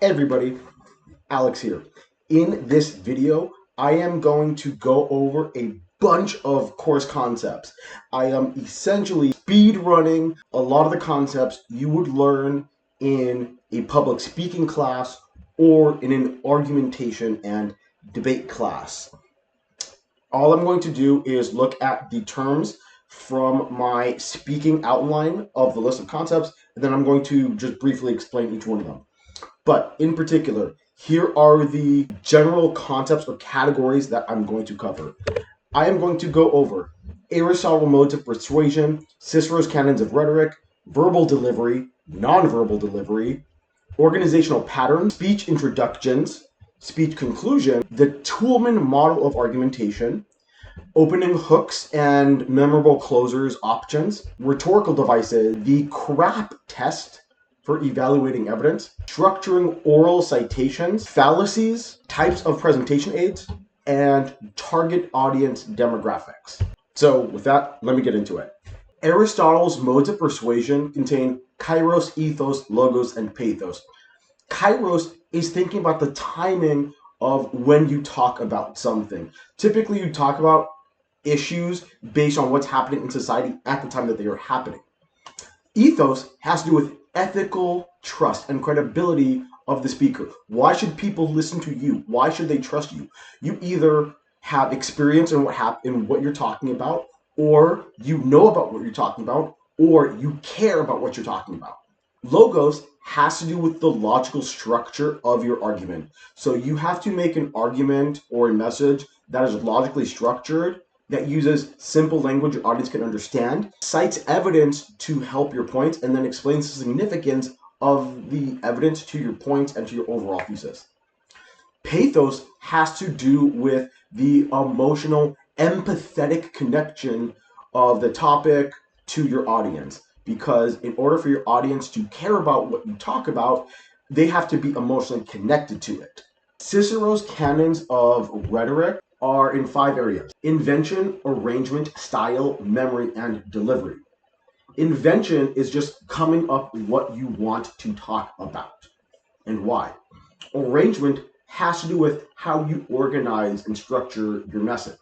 Hey everybody, Alex here. In this video, I am going to go over a bunch of course concepts. I am essentially speed running a lot of the concepts you would learn in a public speaking class or in an argumentation and debate class. All I'm going to do is look at the terms from my speaking outline of the list of concepts, and then I'm going to just briefly explain each one of them. But in particular, here are the general concepts or categories that I'm going to cover. I am going to go over Aristotle's modes of persuasion, Cicero's canons of rhetoric, verbal delivery, nonverbal delivery, organizational patterns, speech introductions, speech conclusion, the Toulmin Model of argumentation, opening hooks and memorable closers options, rhetorical devices, the CRAAP Test for evaluating evidence, structuring oral citations, fallacies, types of presentation aids, and target audience demographics. So with that, let me get into it. Aristotle's modes of persuasion contain kairos, ethos, logos, and pathos. Kairos is thinking about the timing of when you talk about something. Typically, you talk about issues based on what's happening in society at the time that they are happening. Ethos has to do with ethical trust and credibility of the speaker. Why should people listen to you? Why should they trust you? You either have experience in what you're talking about, or you know about what you're talking about, or you care about what you're talking about. Logos has to do with the logical structure of your argument. So you have to make an argument or a message that is logically structured, that uses simple language your audience can understand, cites evidence to help your points, and then explains the significance of the evidence to your points and to your overall thesis. Pathos has to do with the emotional, empathetic connection of the topic to your audience. Because in order for your audience to care about what you talk about, they have to be emotionally connected to it. Cicero's canons of rhetoric are in 5 areas: invention, arrangement, style, memory, and delivery. Invention is just coming up with what you want to talk about and why. Arrangement has to do with how you organize and structure your message.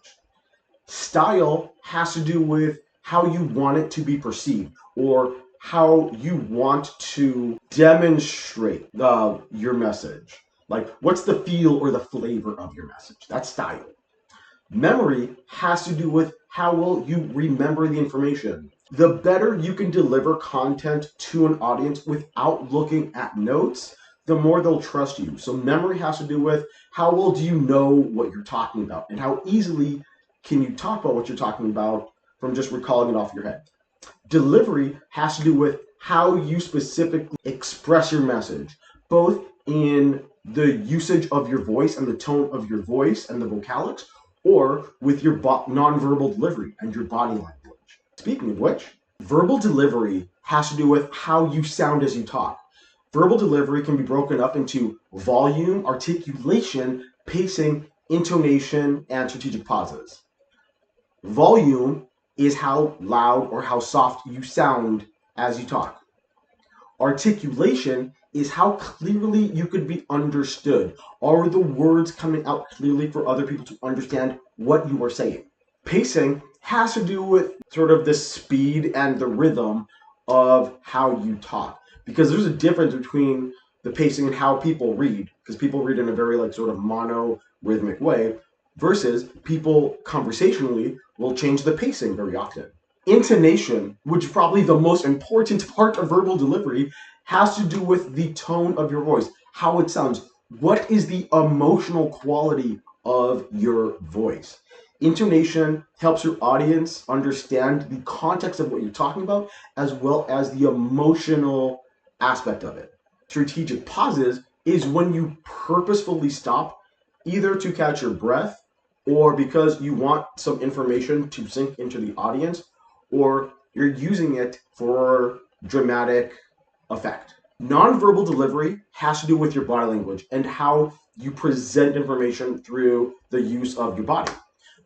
Style has to do with how you want it to be perceived, or how you want to demonstrate your message. Like, what's the feel or the flavor of your message? That's style. Memory has to do with how well you remember the information. The better you can deliver content to an audience without looking at notes, the more they'll trust you. So memory has to do with how well do you know what you're talking about, and how easily can you talk about what you're talking about from just recalling it off your head. Delivery has to do with how you specifically express your message, both in the usage of your voice and the tone of your voice and the vocalics, or with your nonverbal delivery and your body language. Speaking of which, verbal delivery has to do with how you sound as you talk. Verbal delivery can be broken up into volume, articulation, pacing, intonation, and strategic pauses. Volume is how loud or how soft you sound as you talk. Articulation is how clearly you could be understood. Are the words coming out clearly for other people to understand what you are saying? Pacing has to do with sort of the speed and the rhythm of how you talk. Because there's a difference between the pacing and how people read, because people read in a very sort of mono-rhythmic way, versus people conversationally will change the pacing very often. Intonation, which is probably the most important part of verbal delivery, has to do with the tone of your voice, how it sounds. What is the emotional quality of your voice? Intonation helps your audience understand the context of what you're talking about, as well as the emotional aspect of it. Strategic pauses is when you purposefully stop, either to catch your breath, or because you want some information to sink into the audience, or you're using it for dramatic effect. Nonverbal delivery has to do with your body language and how you present information through the use of your body.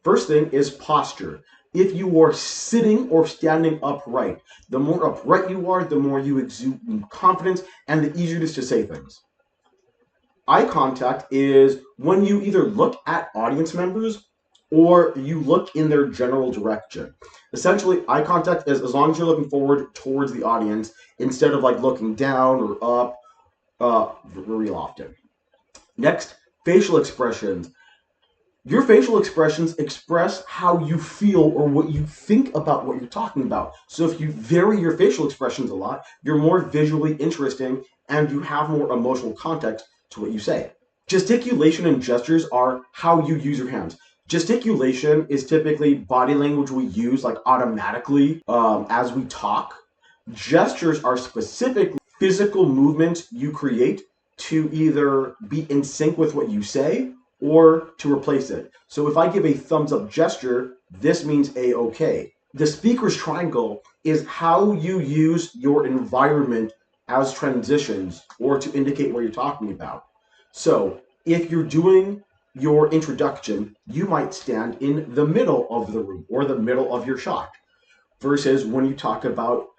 First thing is posture. If you are sitting or standing upright, the more upright you are, the more you exude confidence and the easier it is to say things. Eye contact is when you either look at audience members or you look in their general direction. Essentially, eye contact is as long as you're looking forward towards the audience instead of like looking down or up real often. Next, facial expressions. Your facial expressions express how you feel or what you think about what you're talking about. So if you vary your facial expressions a lot, you're more visually interesting and you have more emotional context to what you say. Gesticulation and gestures are how you use your hands. Gesticulation is typically body language we use like automatically as we talk. Gestures are specifically physical movements you create to either be in sync with what you say or to replace it. So if I give a thumbs up gesture, this means A-OK. The speaker's triangle is how you use your environment as transitions or to indicate what you're talking about. So if you're doing your introduction, you might stand in the middle of the room or the middle of your shot. Versus when you talk about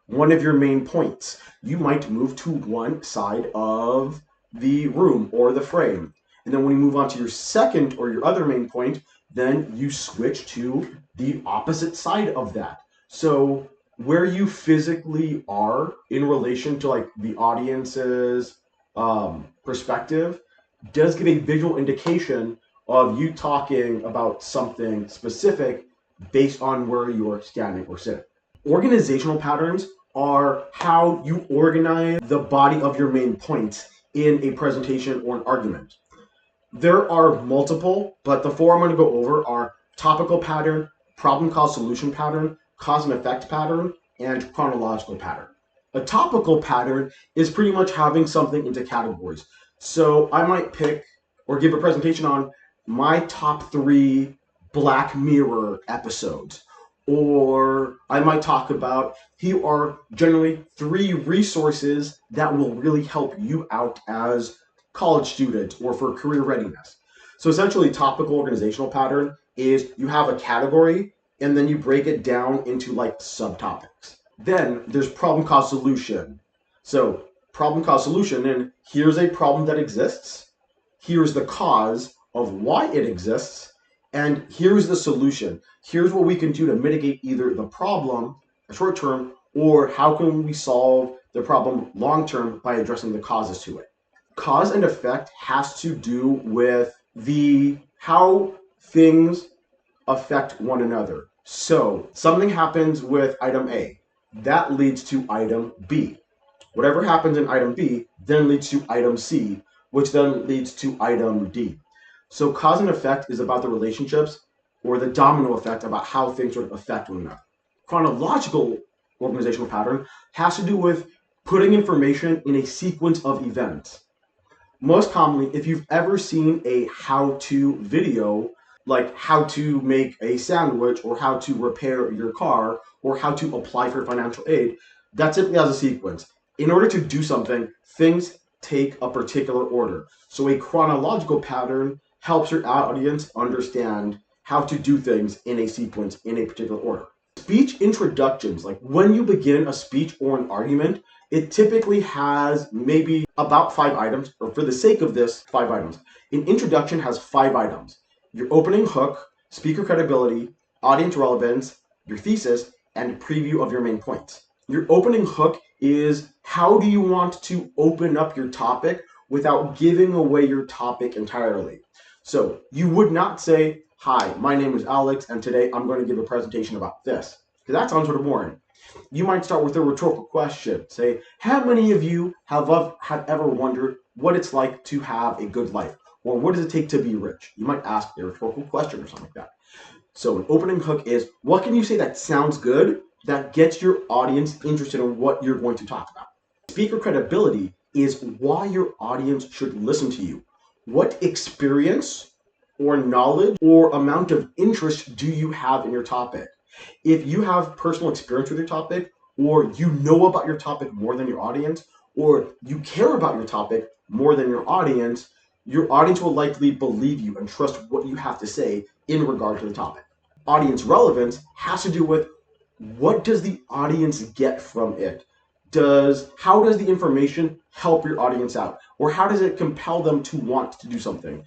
one of your main points, you might move to one side of the room or the frame. And then when you move on to your second or your other main point, then you switch to the opposite side of that. So where you physically are in relation to like the audience's perspective does give a visual indication of you talking about something specific based on where you're standing or sitting. Organizational patterns are how you organize the body of your main points in a presentation or an argument. There are multiple, but the four I'm going to go over are topical pattern, problem cause solution pattern, cause and effect pattern, and chronological pattern. A topical pattern is pretty much having something into categories. So I might pick or give a presentation on my top 3 Black Mirror episodes. Or I might talk about here are generally 3 resources that will really help you out as college students or for career readiness. So essentially, topical organizational pattern is you have a category and then you break it down into like subtopics. Then there's problem cause solution. So problem cause solution, and here's a problem that exists. Here's the cause of why it exists. And here's the solution. Here's what we can do to mitigate either the problem short term or how can we solve the problem long term by addressing the causes to it. Cause and effect has to do with how things affect one another. So something happens with item A, that leads to item B. Whatever happens in item B then leads to item C, which then leads to item D. So cause and effect is about the relationships or the domino effect about how things sort of affect one another. Chronological organizational pattern has to do with putting information in a sequence of events. Most commonly, if you've ever seen a how-to video, like how to make a sandwich or how to repair your car or how to apply for financial aid, that typically has a sequence. In order to do something, things take a particular order. So a chronological pattern helps your audience understand how to do things in a sequence in a particular order. Speech introductions, like when you begin a speech or an argument, it typically has maybe about 5 items, or for the sake of this, 5 items. An introduction has 5 items. Your opening hook, speaker credibility, audience relevance, your thesis, and preview of your main points. Your opening hook is how do you want to open up your topic without giving away your topic entirely. So you would not say, hi, my name is Alex, and today I'm going to give a presentation about this, because that sounds sort of boring. You might start with a rhetorical question. Say, how many of you have ever wondered what it's like to have a good life? Or what does it take to be rich? You might ask a rhetorical question or something like that. So an opening hook is, what can you say that sounds good, that gets your audience interested in what you're going to talk about? Speaker credibility is why your audience should listen to you. What experience or knowledge or amount of interest do you have in your topic? If you have personal experience with your topic, or you know about your topic more than your audience, or you care about your topic more than your audience will likely believe you and trust what you have to say in regard to the topic. Audience relevance has to do with what does the audience get from it? how does the information help your audience out? Or how does it compel them to want to do something?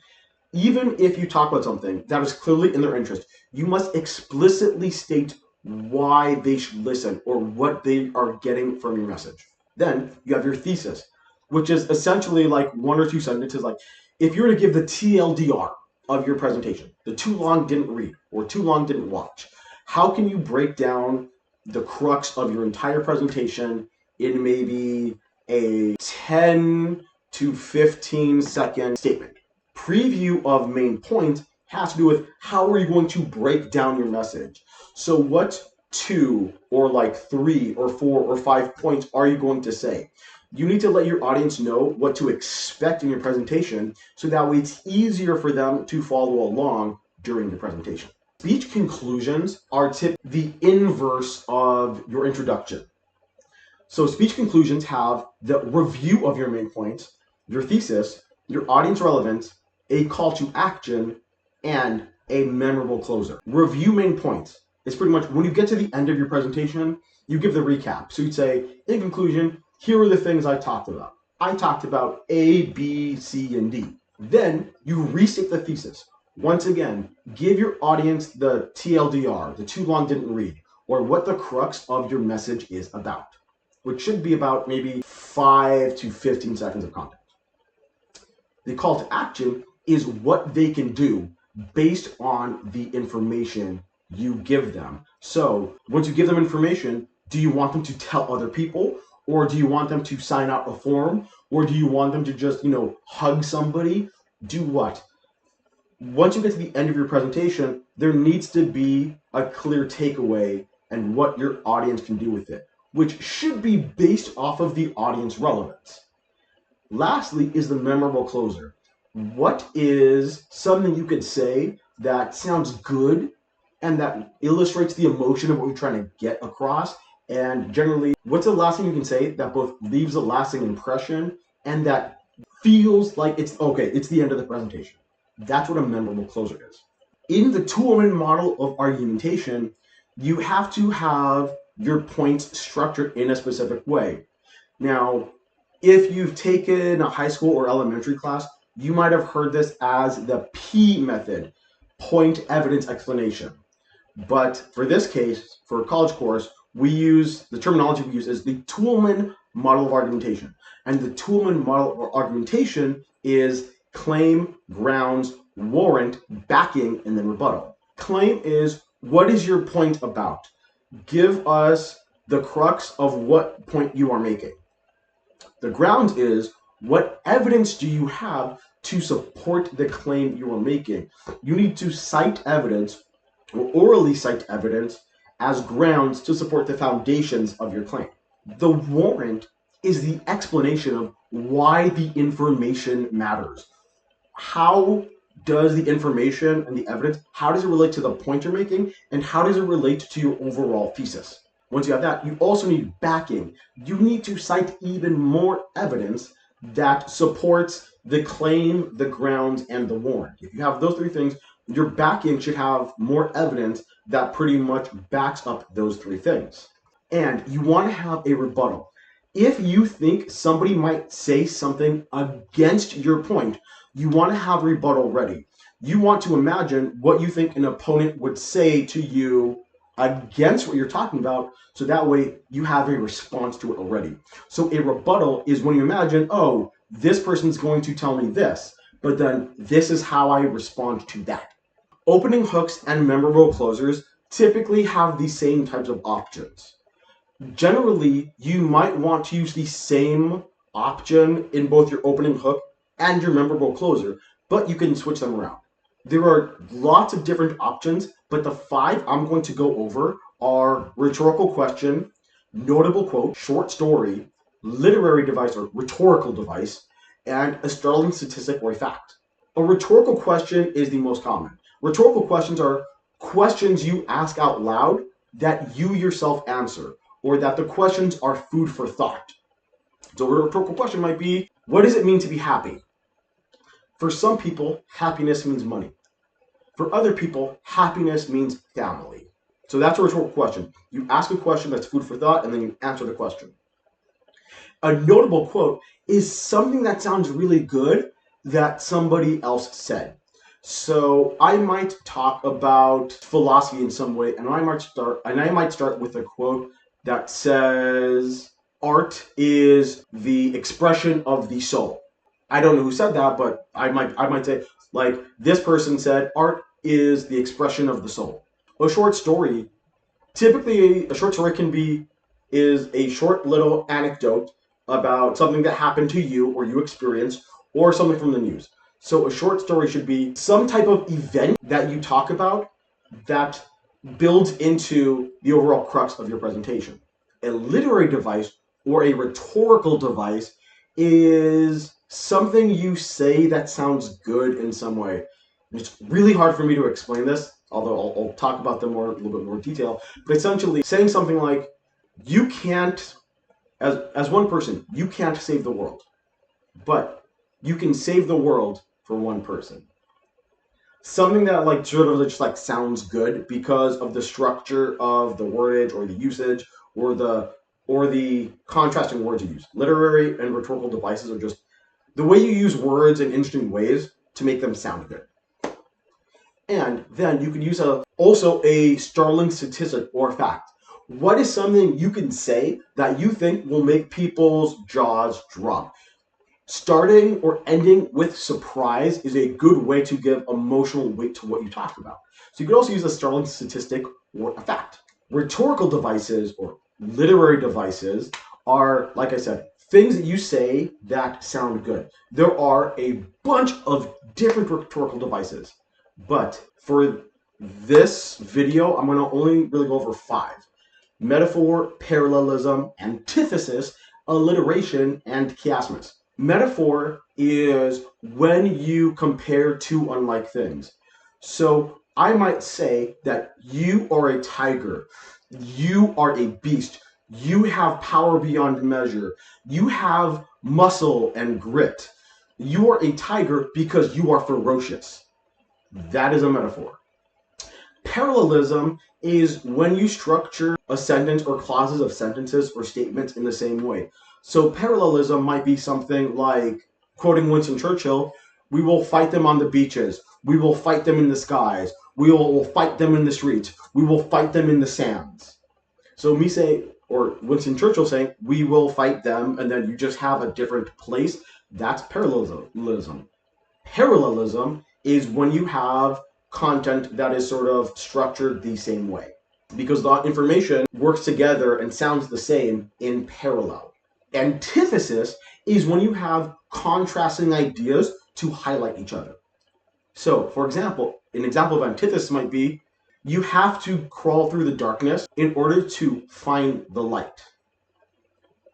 Even if you talk about something that is clearly in their interest, you must explicitly state why they should listen or what they are getting from your message. Then you have your thesis, which is essentially like 1 or 2 sentences. Like if you were to give the TLDR of your presentation, the too long didn't read or too long didn't watch, how can you break down the crux of your entire presentation in maybe a 10 to 15 second statement? Preview of main point has to do with how are you going to break down your message. So what 2 or like 3 or 4 or 5 points are you going to say? You need to let your audience know what to expect in your presentation so that way it's easier for them to follow along during the presentation. Speech conclusions are the inverse of your introduction. So speech conclusions have the review of your main points, your thesis, your audience relevance, a call to action, and a memorable closer. Review main points is pretty much when you get to the end of your presentation, you give the recap. So you'd say, in conclusion, here are the things I talked about. I talked about A, B, C, and D. Then you restate the thesis. Once again, give your audience the TLDR, the too long didn't read, or what the crux of your message is about, which should be about maybe 5 to 15 seconds of content. The call to action is what they can do based on the information you give them. So once you give them information, do you want them to tell other people, or do you want them to sign out a form, or do you want them to just, hug somebody? Do what? Once you get to the end of your presentation, there needs to be a clear takeaway and what your audience can do with it, which should be based off of the audience relevance. Lastly is the memorable closer. What is something you could say that sounds good and that illustrates the emotion of what you're trying to get across? And generally, what's the last thing you can say that both leaves a lasting impression and that feels like it's the end of the presentation? That's what a memorable closer is. In the Toulmin model of argumentation, you have to have your points structured in a specific way. Now, if you've taken a high school or elementary class, you might have heard this as the P method, point, evidence, explanation. But for this case, for a college course, the terminology we use is the Toulmin model of argumentation. And the Toulmin model of argumentation is claim, grounds, warrant, backing, and then rebuttal. Claim is, what is your point about? Give us the crux of what point you are making. The grounds is, what evidence do you have to support the claim you are making? You need to cite evidence or orally cite evidence as grounds to support the foundations of your claim. The warrant is the explanation of why the information matters. How does the information and the evidence, how does it relate to the point you're making, and how does it relate to your overall thesis? Once you have that, you also need backing. You need to cite even more evidence that supports the claim, the grounds, and the warrant. If you have those 3 things, your backing should have more evidence that pretty much backs up those 3 things. And you want to have a rebuttal. If you think somebody might say something against your point, you want to have a rebuttal ready. You want to imagine what you think an opponent would say to you against what you're talking about, so that way you have a response to it already. So a rebuttal is when you imagine, oh, this person's going to tell me this, but then this is how I respond to that. Opening hooks and memorable closers typically have the same types of options. Generally, you might want to use the same option in both your opening hook and your memorable closer, but you can switch them around. There are lots of different options, but the 5 I'm going to go over are rhetorical question, notable quote, short story, literary device or rhetorical device, and a startling statistic or a fact. A rhetorical question is the most common. Rhetorical questions are questions you ask out loud that you yourself answer, or that the questions are food for thought. So a rhetorical question might be, what does it mean to be happy? For some people, happiness means money. For other people, happiness means family. So that's a rhetorical question. You ask a question that's food for thought, and then you answer the question. A notable quote is something that sounds really good that somebody else said. So I might talk about philosophy in some way, and I might start with a quote that says, "Art is the expression of the soul." I don't know who said that, but I might say, like, this person said, "Art is the expression of the soul." A short story, typically a short story is a short little anecdote about something that happened to you or you experienced or something from the news. So a short story should be some type of event that you talk about that builds into the overall crux of your presentation. A literary device or a rhetorical device is something you say that sounds good in some way. It's really hard for me to explain this, although I'll talk about them a little bit more detail. But essentially saying something like, you can't, as one person, you can't save the world, but you can save the world for one person. Something that like sort of just like sounds good because of the structure of the wordage or the usage or the contrasting words you use. Literary and rhetorical devices are just the way you use words in interesting ways to make them sound good. And then you can use also a startling statistic or fact. What is something you can say that you think will make people's jaws drop? Starting or ending with surprise is a good way to give emotional weight to what you talk about. So you could also use a startling statistic or a fact. Rhetorical devices or literary devices are, like I said, things that you say that sound good. There are a bunch of different rhetorical devices, but for this video, I'm going to only really go over 5. Metaphor, parallelism, antithesis, alliteration, and chiasmus. Metaphor is when you compare two unlike things. So I might say that you are a tiger, you are a beast, you have power beyond measure, you have muscle and grit. You are a tiger because you are ferocious. That is a metaphor. Parallelism is when you structure a sentence or clauses of sentences or statements in the same way. So parallelism might be something like, quoting Winston Churchill, "We will fight them on the beaches. We will fight them in the skies. We will fight them in the streets. We will fight them in the sands." So me saying, or Winston Churchill saying, "We will fight them," and then you just have a different place, that's parallelism. Parallelism is when you have content that is sort of structured the same way, because the information works together and sounds the same in parallel. Antithesis is when you have contrasting ideas to highlight each other. So, for example, an example of antithesis might be, you have to crawl through the darkness in order to find the light.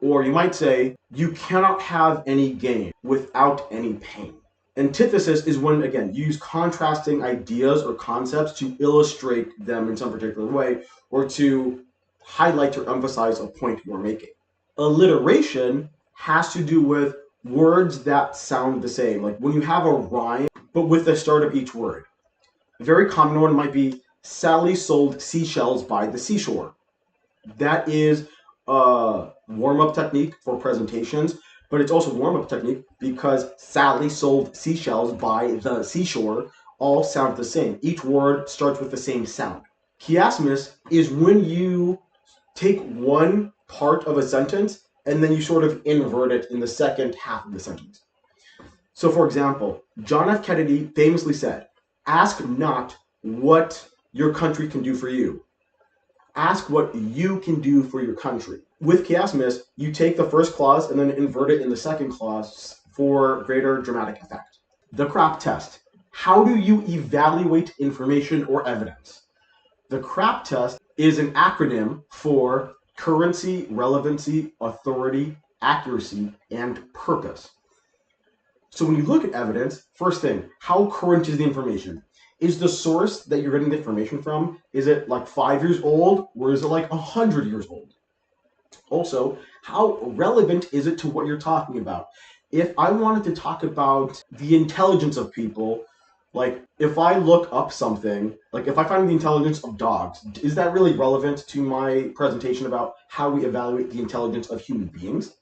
Or you might say, you cannot have any gain without any pain. Antithesis is when, again, you use contrasting ideas or concepts to illustrate them in some particular way or to highlight or emphasize a point you're making. Alliteration has to do with words that sound the same, like when you have a rhyme, but with the start of each word. A very common one might be, Sally sold seashells by the seashore. That is a warm-up technique for presentations, but it's also a warm-up technique because Sally sold seashells by the seashore all sound the same. Each word starts with the same sound. Chiasmus is when you take one part of a sentence and then you sort of invert it in the second half of the sentence. So for example, John F. Kennedy famously said, "Ask not what your country can do for you. Ask what you can do for your country." With chiasmus, you take the first clause and then invert it in the second clause for greater dramatic effect. The CRAAP Test. How do you evaluate information or evidence? The CRAAP Test is an acronym for currency, relevancy, authority, accuracy, and purpose. So when you look at evidence, first thing, how current is the information? Is the source that you're getting the information from, is it like 5 years old or is it like 100 years old? Also, how relevant is it to what you're talking about? If I wanted to talk about the intelligence of people, like if I look up something, like if I find the intelligence of dogs, is that really relevant to my presentation about how we evaluate the intelligence of human beings?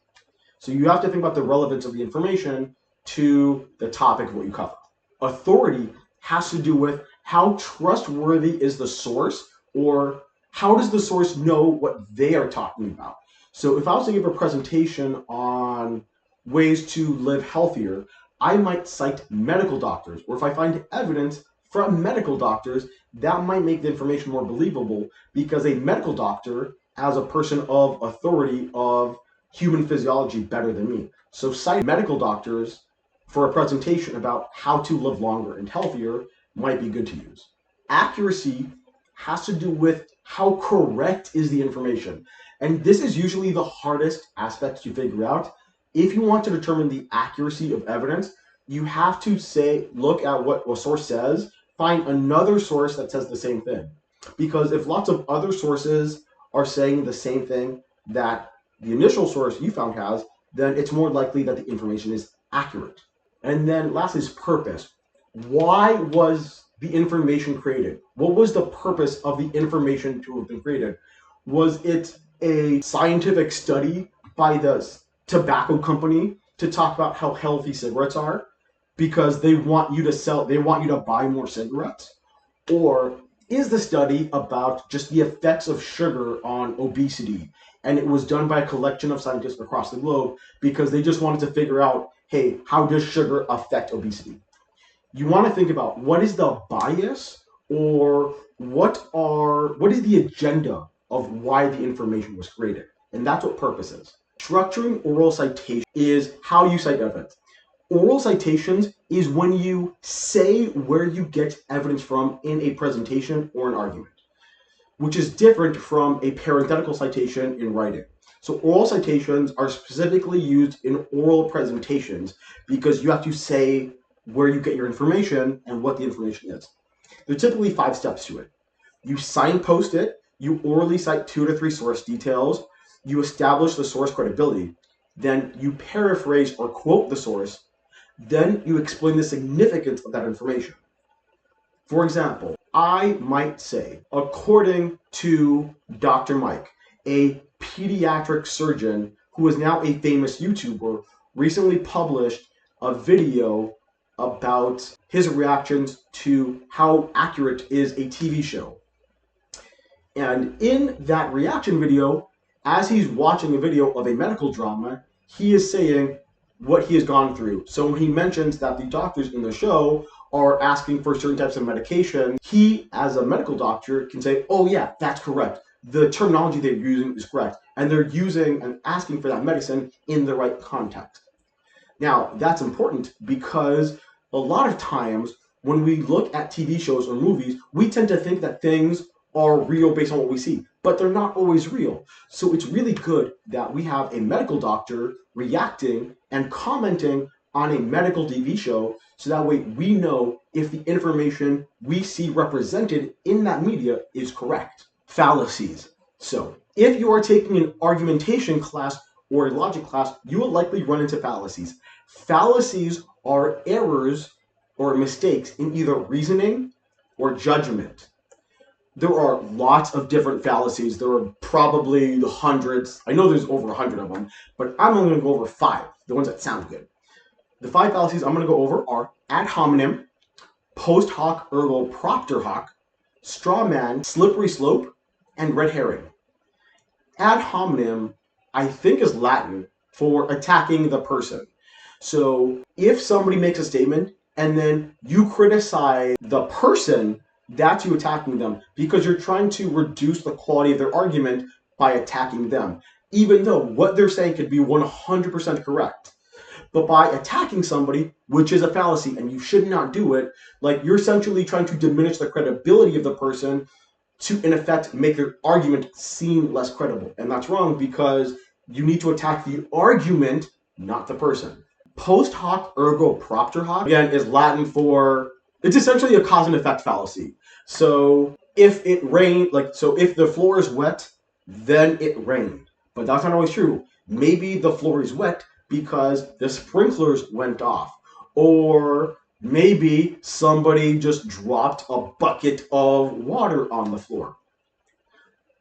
So you have to think about the relevance of the information to the topic of what you cover. Authority has to do with how trustworthy is the source, or how does the source know what they are talking about. So if I was to give a presentation on ways to live healthier, I might cite medical doctors, or if I find evidence from medical doctors, that might make the information more believable, because a medical doctor, as a person of authority of human physiology better than me. So cite medical doctors for a presentation about how to live longer and healthier might be good to use. Accuracy has to do with how correct is the information. And this is usually the hardest aspect to figure out. If you want to determine the accuracy of evidence, you have to look at what a source says, find another source that says the same thing. Because if lots of other sources are saying the same thing that the initial source you found has, then it's more likely that the information is accurate. And then last is purpose. Why was the information created? What was the purpose of the information to have been created? Was it a scientific study by the tobacco company to talk about how healthy cigarettes are because they want you to buy more cigarettes? Or is the study about just the effects of sugar on obesity, and it was done by a collection of scientists across the globe because they just wanted to figure out, hey, how does sugar affect obesity? You want to think about what is the bias, or what is the agenda of why the information was created. And that's what purpose is. Structuring oral citation is how you cite evidence. Oral citations is when you say where you get evidence from in a presentation or an argument, which is different from a parenthetical citation in writing. So oral citations are specifically used in oral presentations because you have to say where you get your information and what the information is. There are typically 5 steps to it. You signpost it, you orally cite 2 to 3 source details, you establish the source credibility, then you paraphrase or quote the source, then you explain the significance of that information. For example, I might say, according to Dr. Mike, a pediatric surgeon who is now a famous YouTuber, recently published a video about his reactions to how accurate is a TV show. And in that reaction video, as he's watching a video of a medical drama, he is saying what he has gone through. So when he mentions that the doctors in the show are asking for certain types of medication, he, as a medical doctor, can say, oh yeah, that's correct. The terminology they're using is correct. And they're using and asking for that medicine in the right context. Now, that's important because a lot of times when we look at TV shows or movies, we tend to think that things are real based on what we see, but they're not always real. So it's really good that we have a medical doctor reacting and commenting on a medical TV show, so that way we know if the information we see represented in that media is correct. Fallacies. So if you are taking an argumentation class or a logic class, you will likely run into fallacies. Fallacies are errors or mistakes in either reasoning or judgment. There are lots of different fallacies. There are probably the hundreds. I know there's over 100 of them, but I'm only going to go over 5, the ones that sound good. The 5 fallacies I'm going to go over are ad hominem, post hoc ergo propter hoc, straw man, slippery slope, and red herring. Ad hominem, I think, is Latin for attacking the person. So if somebody makes a statement and then you criticize the person, that's you attacking them, because you're trying to reduce the quality of their argument by attacking them, even though what they're saying could be 100% correct. But by attacking somebody, which is a fallacy, and you should not do it, like, you're essentially trying to diminish the credibility of the person to, in effect, make their argument seem less credible. And that's wrong, because you need to attack the argument, not the person. Post hoc ergo propter hoc, again, is Latin for, it's essentially a cause and effect fallacy. So if it rained, if the floor is wet, then it rained. But that's not always true. Maybe the floor is wet because the sprinklers went off. Or maybe somebody just dropped a bucket of water on the floor.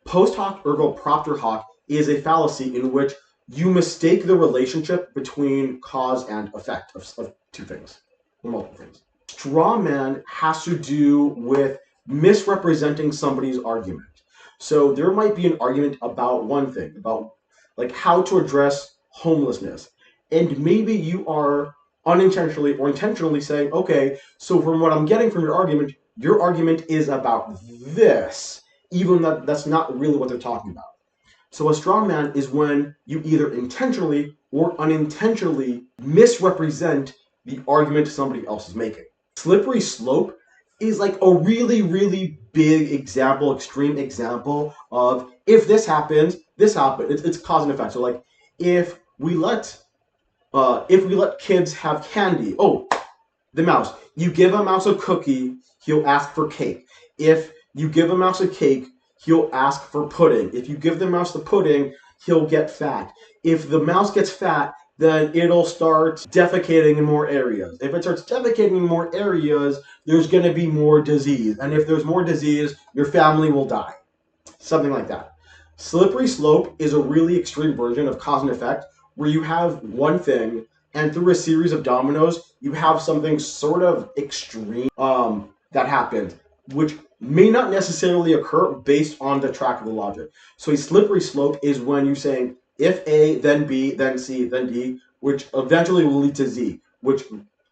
Post hoc ergo propter hoc is a fallacy in which you mistake the relationship between cause and effect of two things, or multiple things. Straw man has to do with misrepresenting somebody's argument. So there might be an argument about one thing, about like how to address homelessness. And maybe you are unintentionally or intentionally saying, okay, so from what I'm getting from your argument is about this, even though that's not really what they're talking about. So a straw man is when you either intentionally or unintentionally misrepresent the argument somebody else is making. Slippery slope is like a really, really big example, extreme example of if this happens, this happens. It's cause and effect. So like if we let kids have candy, oh, the mouse. You give a mouse a cookie, he'll ask for cake. If you give a mouse a cake, he'll ask for pudding. If you give the mouse the pudding, he'll get fat. If the mouse gets fat, then it'll start defecating in more areas. If it starts defecating in more areas, there's going to be more disease. And if there's more disease, your family will die. Something like that. Slippery slope is a really extreme version of cause and effect, where you have one thing, and through a series of dominoes, you have something sort of extreme that happens, which may not necessarily occur based on the track of the logic. So a slippery slope is when you're saying, if A, then B, then C, then D, which eventually will lead to Z, which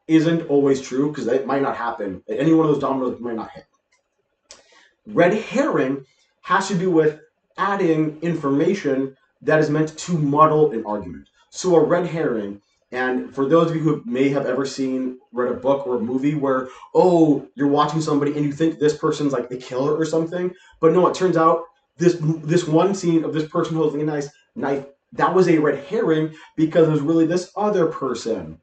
isn't always true because it might not happen. Any one of those dominoes might not hit. Red herring has to do with adding information that is meant to muddle an argument. So a red herring, and for those of you who may have ever read a book or a movie where, oh, you're watching somebody and you think this person's like the killer or something, but no, it turns out this one scene of this person holding a nice knife, that was a red herring because it was really this other person.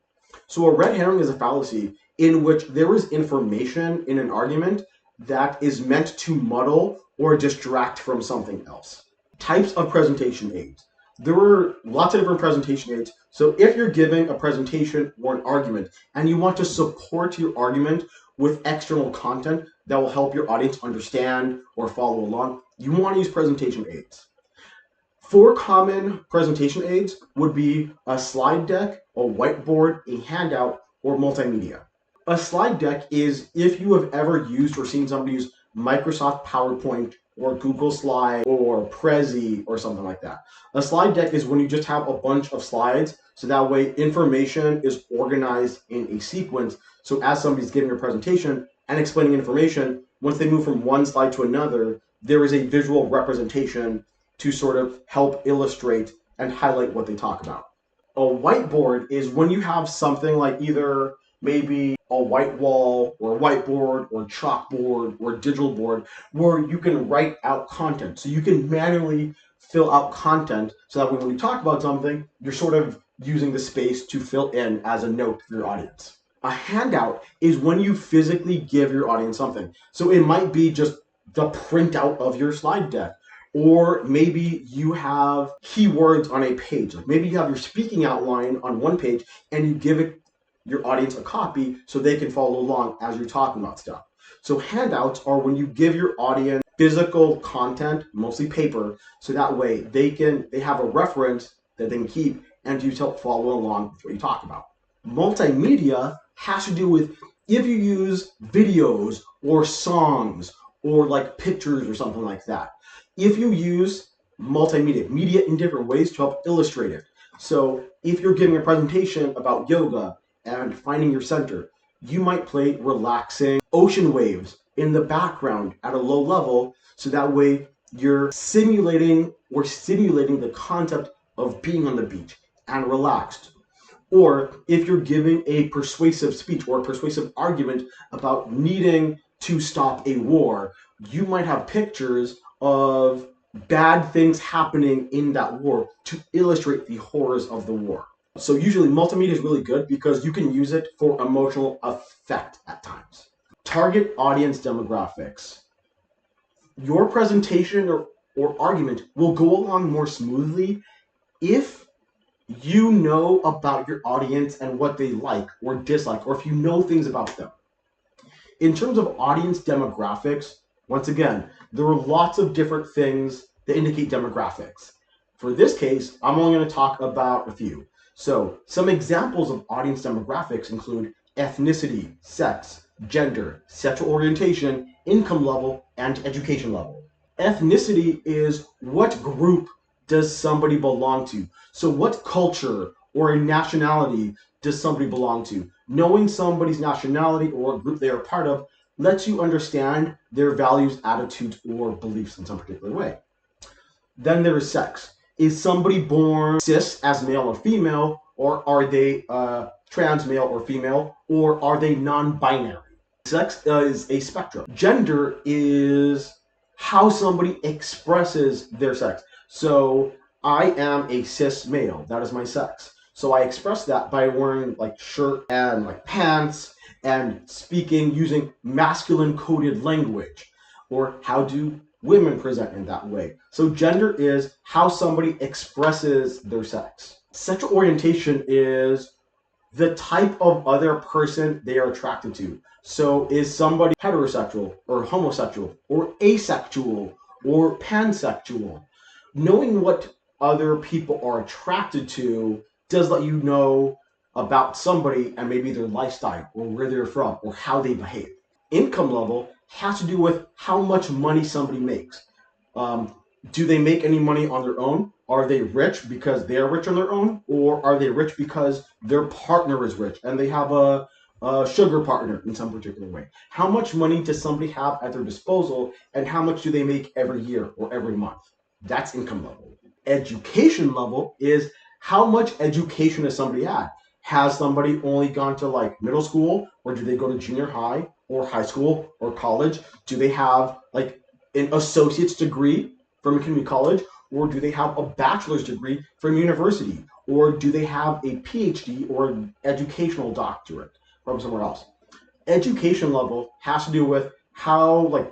So a red herring is a fallacy in which there is information in an argument that is meant to muddle or distract from something else. Types of presentation aids. There are lots of different presentation aids. So if you're giving a presentation or an argument and you want to support your argument with external content that will help your audience understand or follow along, you want to use presentation aids. 4 common presentation aids would be a slide deck, a whiteboard, a handout, or multimedia. A slide deck is if you have ever used or seen somebody use Microsoft PowerPoint or Google Slide or Prezi or something like that. A slide deck is when you just have a bunch of slides, so that way information is organized in a sequence. So as somebody's giving a presentation and explaining information, once they move from one slide to another, there is a visual representation to sort of help illustrate and highlight what they talk about. A whiteboard is when you have something like either maybe a white wall or a whiteboard or chalkboard or digital board where you can write out content. So you can manually fill out content so that when you talk about something, you're sort of using the space to fill in as a note for your audience. A handout is when you physically give your audience something. So it might be just the printout of your slide deck, or maybe you have keywords on a page. Like maybe you have your speaking outline on one page and you give your audience a copy so they can follow along as you're talking about stuff. So handouts are when you give your audience physical content, mostly paper, so that way they have a reference that they can keep and you help follow along with what you talk about. Multimedia has to do with if you use videos or songs or like pictures or something like that. If you use multimedia, media in different ways to help illustrate it. So if you're giving a presentation about yoga and finding your center, you might play relaxing ocean waves in the background at a low level, so that way you're simulating or stimulating the concept of being on the beach and relaxed. Or if you're giving a persuasive speech or a persuasive argument about needing to stop a war, you might have pictures of bad things happening in that war to illustrate the horrors of the war. So usually multimedia is really good because you can use it for emotional effect at times. Target audience demographics. Your presentation or argument will go along more smoothly if you know about your audience and what they like or dislike, or if you know things about them. In terms of audience demographics, once again, there are lots of different things that indicate demographics. For this case, I'm only going to talk about a few. So some examples of audience demographics include ethnicity, sex, gender, sexual orientation, income level, and education level. Ethnicity is what group does somebody belong to? So what culture or nationality does somebody belong to? Knowing somebody's nationality or group they are part of lets you understand their values, attitudes, or beliefs in some particular way. Then there is sex. Is somebody born cis as male or female, or are they trans male or female, or are they non-binary? Sex is a spectrum. Gender is how somebody expresses their sex. So I am a cis male. That is my sex. So I express that by wearing like shirt and like pants and speaking using masculine coded language. Or how do women present in that way? So gender is how somebody expresses their sex. Sexual orientation is the type of other person they are attracted to. So is somebody heterosexual or homosexual or asexual or pansexual? Knowing what other people are attracted to does let you know about somebody and maybe their lifestyle or where they're from or how they behave. Income level has to do with how much money somebody makes. Do they make any money on their own? Are they rich because they're rich on their own? Or are they rich because their partner is rich and they have a sugar partner in some particular way? How much money does somebody have at their disposal and how much do they make every year or every month? That's income level. Education level is how much education has somebody had. Has somebody only gone to like middle school, or do they go to junior high or high school or college? Do they have like an associate's degree from a community college, or do they have a bachelor's degree from university, or do they have a PhD or an educational doctorate from somewhere else? Education level has to do with how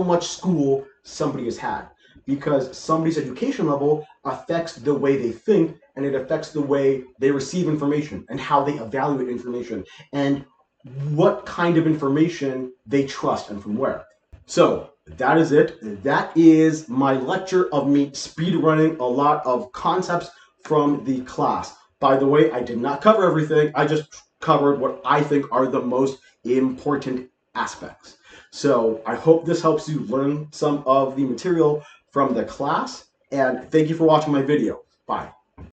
much school somebody has had, because somebody's education level affects the way they think, and it affects the way they receive information and how they evaluate information and what kind of information they trust and from where. So that is it. That is my lecture of me speedrunning a lot of concepts from the class. By the way, I did not cover everything. I just covered what I think are the most important aspects. So I hope this helps you learn some of the material from the class, and thank you for watching my video. Bye.